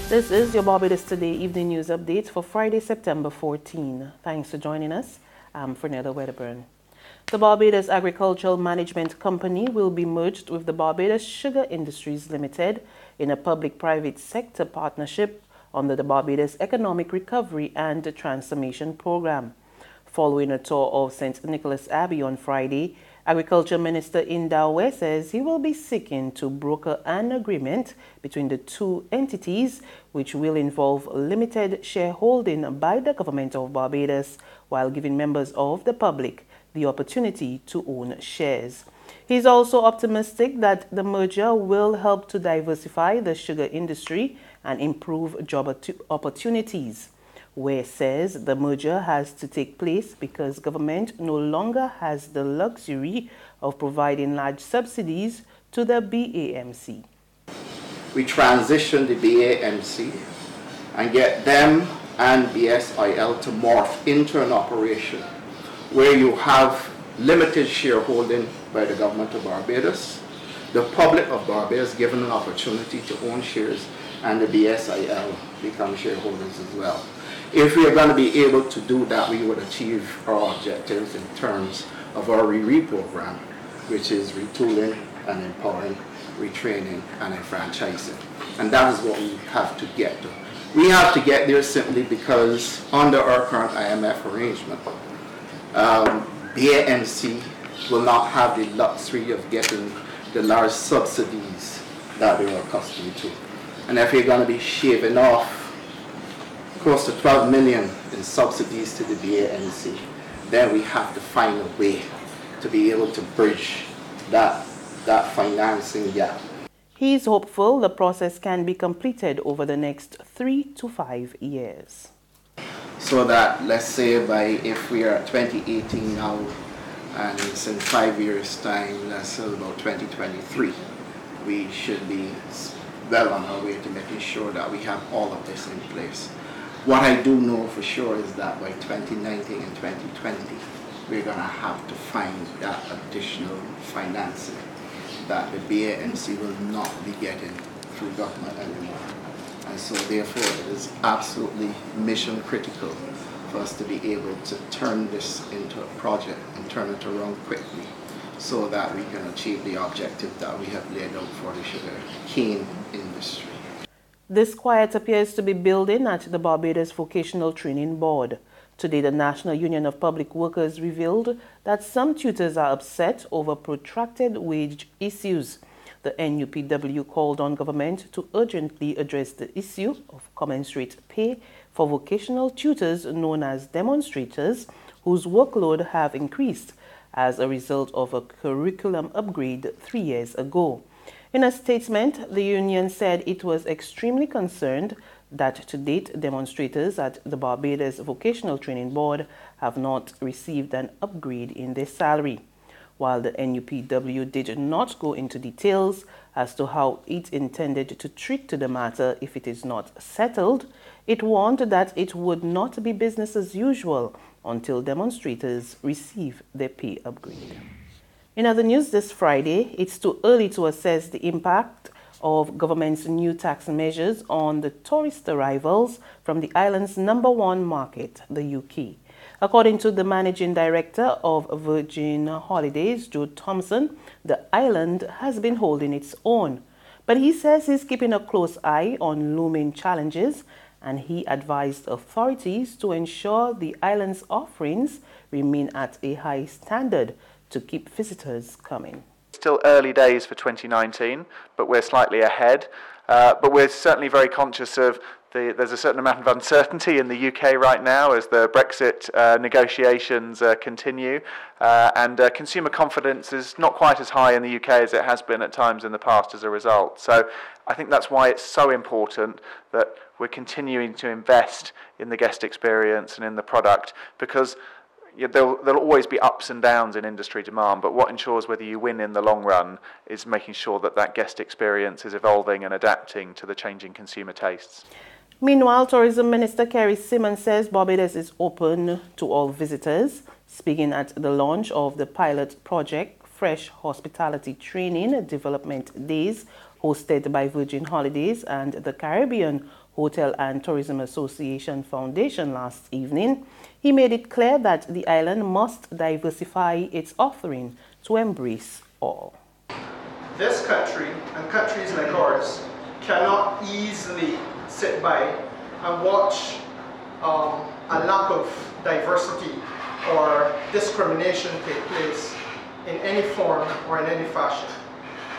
This is your Barbados Today Evening News Update for Friday, September 14. Thanks for joining us. I'm Fernella Wedderburn. The Barbados Agricultural Management Company will be merged with the Barbados Sugar Industries Limited in a public-private sector partnership under the Barbados Economic Recovery and Transformation Program. Following a tour of St. Nicholas Abbey on Friday, Agriculture Minister Indawe says he will be seeking to broker an agreement between the two entities, which will involve limited shareholding by the Government of Barbados while giving members of the public the opportunity to own shares. He's also optimistic that the merger will help to diversify the sugar industry and improve job opportunities. Where says the merger has to take place because government no longer has the luxury of providing large subsidies to the BAMC. We transition the BAMC and get them and BSIL to morph into an operation where you have limited shareholding by the government of Barbados, the public of Barbados given an opportunity to own shares, and the BSIL become shareholders as well. If we are going to be able to do that, we would achieve our objectives in terms of our RE program, which is retooling and empowering, retraining and enfranchising. And that is what we have to get to. We have to get there simply because under our current IMF arrangement, BAMC will not have the luxury of getting the large subsidies that they are accustomed to. And if you're going to be shaving off close to 12 million in subsidies to the BAMC, then we have to find a way to be able to bridge that financing gap. He's hopeful the process can be completed over the next 3 to 5 years. So that, let's say, if we are at 2018 now, and it's in 5 years' time, that's about 2023, we should be well on our way to making sure that we have all of this in place. What I do know for sure is that by 2019 and 2020, we're going to have to find that additional financing that the BAMC will not be getting through government anymore. And so therefore it is absolutely mission critical for us to be able to turn this into a project and turn it around quickly so that we can achieve the objective that we have laid out for the sugar cane industry. Disquiet appears to be building at the Barbados Vocational Training Board. Today, the National Union of Public Workers revealed that some tutors are upset over protracted wage issues. The NUPW called on government to urgently address the issue of commensurate pay for vocational tutors known as demonstrators whose workload have increased as a result of a curriculum upgrade 3 years ago. In a statement, the union said it was extremely concerned that to date demonstrators at the Barbados Vocational Training Board have not received an upgrade in their salary. While the NUPW did not go into details as to how it intended to treat the matter if it is not settled, it warned that it would not be business as usual until demonstrators receive their pay upgrade. In other news this Friday, it's too early to assess the impact of government's new tax measures on the tourist arrivals from the island's #1 market, the UK. According to the managing director of Virgin Holidays, Joe Thompson, the island has been holding its own. But he says he's keeping a close eye on looming challenges, and he advised authorities to ensure the island's offerings remain at a high standard to keep visitors coming. Still early days for 2019, but we're slightly ahead. But we're certainly very conscious of there's a certain amount of uncertainty in the UK right now as the Brexit negotiations continue, and consumer confidence is not quite as high in the UK as it has been at times in the past as a result. So I think that's why it's so important that we're continuing to invest in the guest experience and in the product, because there'll always be ups and downs in industry demand, but what ensures whether you win in the long run is making sure that that guest experience is evolving and adapting to the changing consumer tastes. Meanwhile, Tourism Minister Kerrie Symmonds says Barbados is open to all visitors. Speaking at the launch of the pilot project, Fresh Hospitality Training Development Days, hosted by Virgin Holidays and the Caribbean Hotel and Tourism Association Foundation last evening, he made it clear that the island must diversify its offering to embrace all. This country and countries like ours cannot easily sit by and watch a lack of diversity or discrimination take place in any form or in any fashion.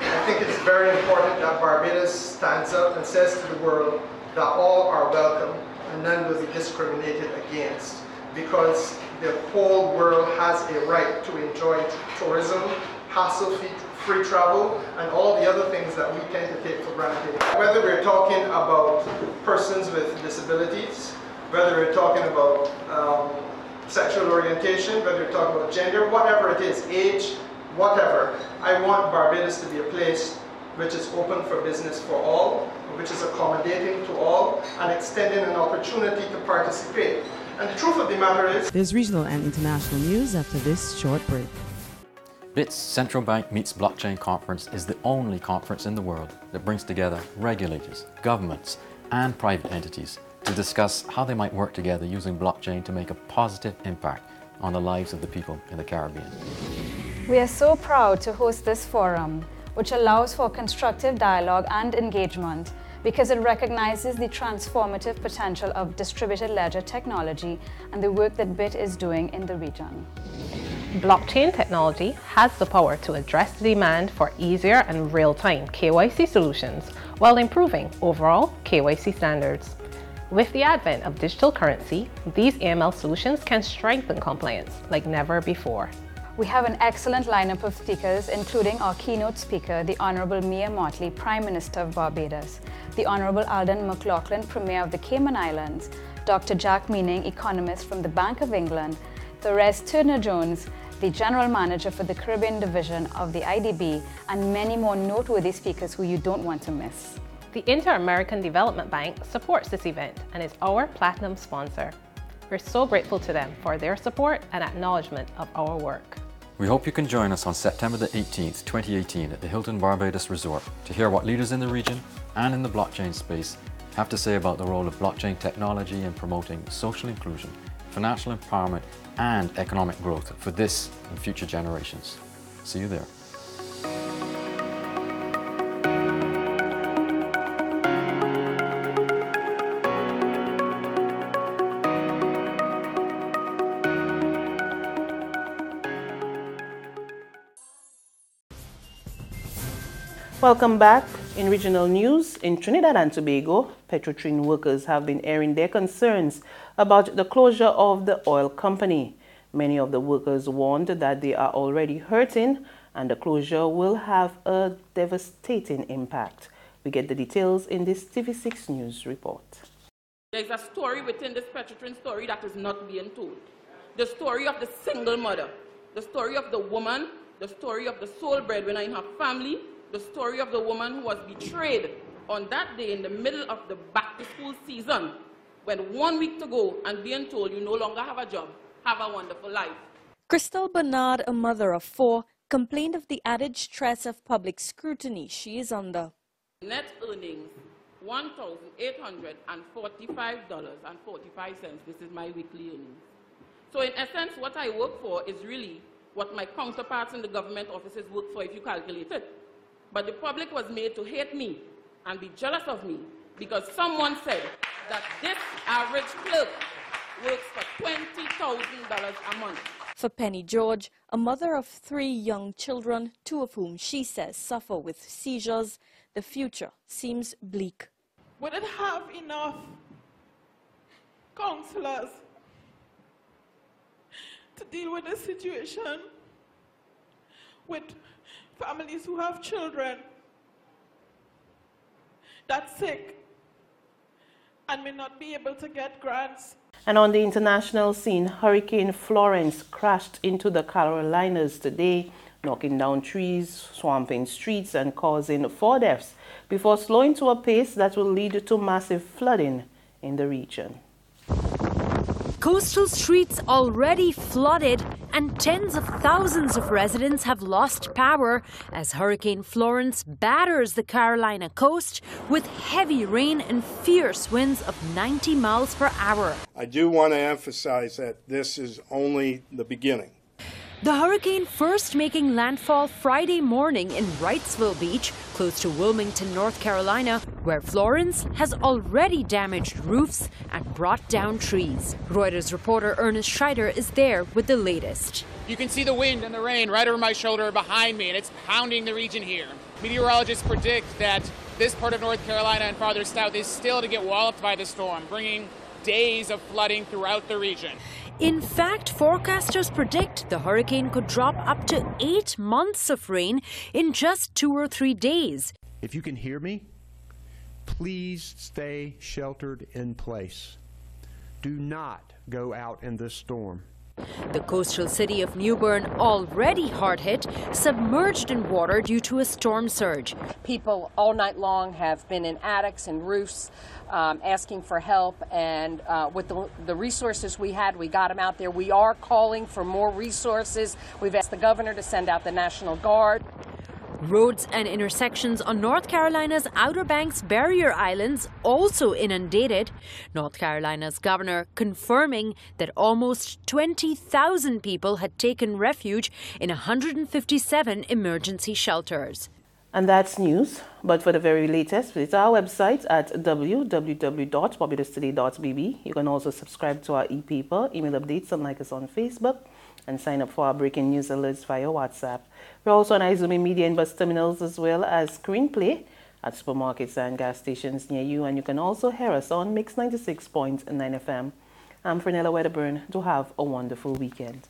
I think it's very important that Barbados stands up and says to the world that all are welcome and none will be discriminated against, because the whole world has a right to enjoy tourism, hassle-free travel, and all the other things that we tend to take for granted. Whether we're talking about persons with disabilities, whether we're talking about sexual orientation, whether we're talking about gender, whatever it is, age, whatever, I want Barbados to be a place which is open for business for all, which is accommodating to all, and extending an opportunity to participate. And the truth of the matter is... There's regional and international news after this short break. BIT's Central Bank Meets Blockchain Conference is the only conference in the world that brings together regulators, governments, and private entities to discuss how they might work together using blockchain to make a positive impact on the lives of the people in the Caribbean. We are so proud to host this forum, which allows for constructive dialogue and engagement because it recognizes the transformative potential of distributed ledger technology and the work that BIT is doing in the region. Blockchain technology has the power to address the demand for easier and real-time KYC solutions while improving overall KYC standards. With the advent of digital currency, these AML solutions can strengthen compliance like never before. We have an excellent lineup of speakers, including our keynote speaker, the Honourable Mia Mottley, Prime Minister of Barbados, the Honourable Alden McLaughlin, Premier of the Cayman Islands, Dr. Jack Meaning, economist from the Bank of England, Therese Turner-Jones, the General Manager for the Caribbean Division of the IDB, and many more noteworthy speakers who you don't want to miss. The Inter-American Development Bank supports this event and is our platinum sponsor. We're so grateful to them for their support and acknowledgement of our work. We hope you can join us on September the 18th, 2018 at the Hilton Barbados Resort to hear what leaders in the region and in the blockchain space have to say about the role of blockchain technology in promoting social inclusion, financial empowerment, and economic growth for this and future generations. See you there. Welcome back. In regional news, in Trinidad and Tobago, Petrotrin workers have been airing their concerns about the closure of the oil company. Many of the workers warned that they are already hurting and the closure will have a devastating impact. We get the details in this TV6 News report. There's a story within this Petrotrin story that is not being told. The story of the single mother, the story of the woman, the story of the sole breadwinner in her family, the story of the woman who was betrayed on that day in the middle of the back-to-school season, when 1 week to go and being told you no longer have a job, have a wonderful life. Crystal Bernard, a mother of 4, complained of the added stress of public scrutiny she is under. Net earnings, $1,845.45. This is my weekly earnings. So in essence, what I work for is really what my counterparts in the government offices work for if you calculate it. But the public was made to hate me and be jealous of me because someone said that this average clerk works for $20,000 a month. For Penny George, a mother of 3 young children, 2 of whom she says suffer with seizures, the future seems bleak. We don't have enough counselors to deal with the situation with families who have children that's sick and may not be able to get grants. And on the international scene, Hurricane Florence crashed into the Carolinas today, knocking down trees, swamping streets, and causing 4 deaths before slowing to a pace that will lead to massive flooding in the region. Coastal streets already flooded and tens of thousands of residents have lost power as Hurricane Florence batters the Carolina coast with heavy rain and fierce winds of 90 miles per hour. I do want to emphasize that this is only the beginning. The hurricane first making landfall Friday morning in Wrightsville Beach, close to Wilmington, North Carolina, where Florence has already damaged roofs and brought down trees. Reuters reporter Ernest Schreider is there with the latest. You can see the wind and the rain right over my shoulder behind me, and it's pounding the region here. Meteorologists predict that this part of North Carolina and farther south is still to get walloped by the storm, bringing days of flooding throughout the region. In fact, forecasters predict the hurricane could drop up to 8 months of rain in just 2 or 3 days. If you can hear me, please stay sheltered in place. Do not go out in this storm. The coastal city of New Bern, already hard hit, submerged in water due to a storm surge. People all night long have been in attics and roofs asking for help, and with the resources we had, we got them out there. We are calling for more resources. We've asked the governor to send out the National Guard. Roads and intersections on North Carolina's Outer Banks barrier islands also inundated. North Carolina's governor confirming that almost 20,000 people had taken refuge in 157 emergency shelters. And that's news. But for the very latest, visit our website at www.barbadostoday.bb. You can also subscribe to our e-paper, email updates, and like us on Facebook, and sign up for our breaking news alerts via WhatsApp. We're also on Izumi Media and bus terminals, as well as Screenplay at supermarkets and gas stations near you. And you can also hear us on Mix 96.9 FM. I'm Fernella Wedderburn. Do have a wonderful weekend.